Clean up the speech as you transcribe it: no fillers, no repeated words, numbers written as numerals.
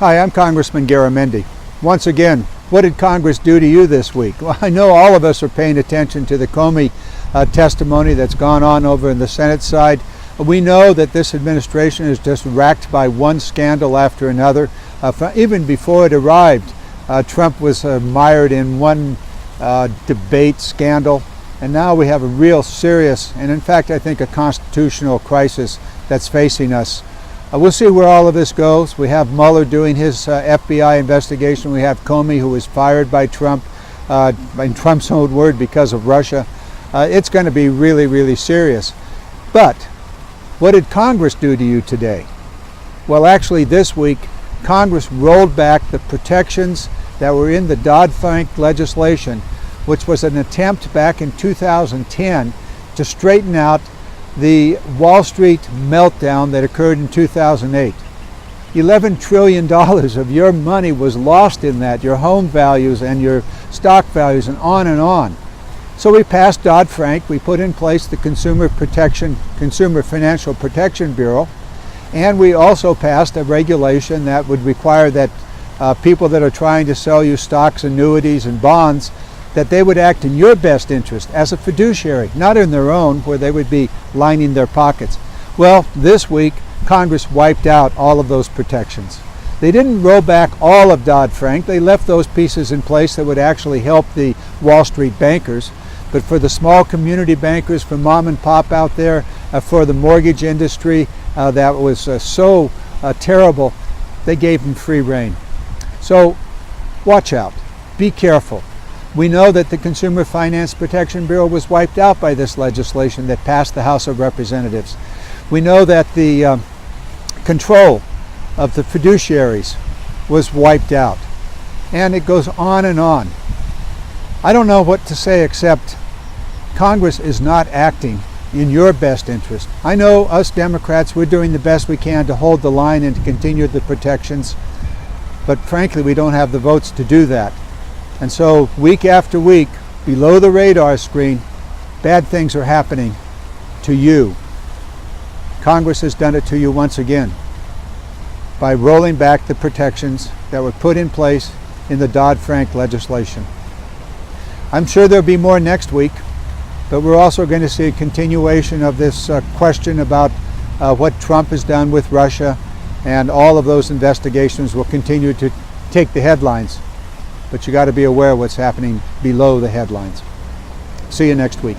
Hi, I'm Congressman Garamendi. Once again, what did Congress do to you this week? Well, I know all of us are paying attention to the Comey testimony that's gone on over in the Senate side. We know that this administration is just racked by one scandal after another. Even before it arrived, Trump was mired in one debate scandal, and now we have a real serious, and in fact I think a constitutional crisis that's facing us. We'll see where all of this goes. We have Mueller doing his FBI investigation. We have Comey, who was fired by Trump, in Trump's own word, because of Russia. It's going to be really, really serious. But what did Congress do to you today? Well, actually this week, Congress rolled back the protections that were in the Dodd-Frank legislation, which was an attempt back in 2010 to straighten out the Wall Street meltdown that occurred in 2008. $11 trillion of your money was lost in that, your home values and your stock values and on and on. So we passed Dodd-Frank, we put in place the Consumer Financial Protection Bureau, and we also passed a regulation that would require that people that are trying to sell you stocks, annuities, and bonds, that they would act in your best interest as a fiduciary, not in their own, where they would be lining their pockets. Well, this week, Congress wiped out all of those protections. They didn't roll back all of Dodd-Frank. They left those pieces in place that would actually help the Wall Street bankers. But for the small community bankers, for mom and pop out there, for the mortgage industry that was so terrible, they gave them free rein. So watch out, be careful. We know that the Consumer Finance Protection Bureau was wiped out by this legislation that passed the House of Representatives. We know that the control of the fiduciaries was wiped out. And it goes on and on. I don't know what to say except Congress is not acting in your best interest. I know us Democrats, we're doing the best we can to hold the line and to continue the protections, but frankly we don't have the votes to do that. And so week after week, below the radar screen, bad things are happening to you. Congress has done it to you once again by rolling back the protections that were put in place in the Dodd-Frank legislation. I'm sure there'll be more next week, but we're also going to see a continuation of this question about what Trump has done with Russia, and all of those investigations will continue to take the headlines. But you got to be aware of what's happening below the headlines. See you next week.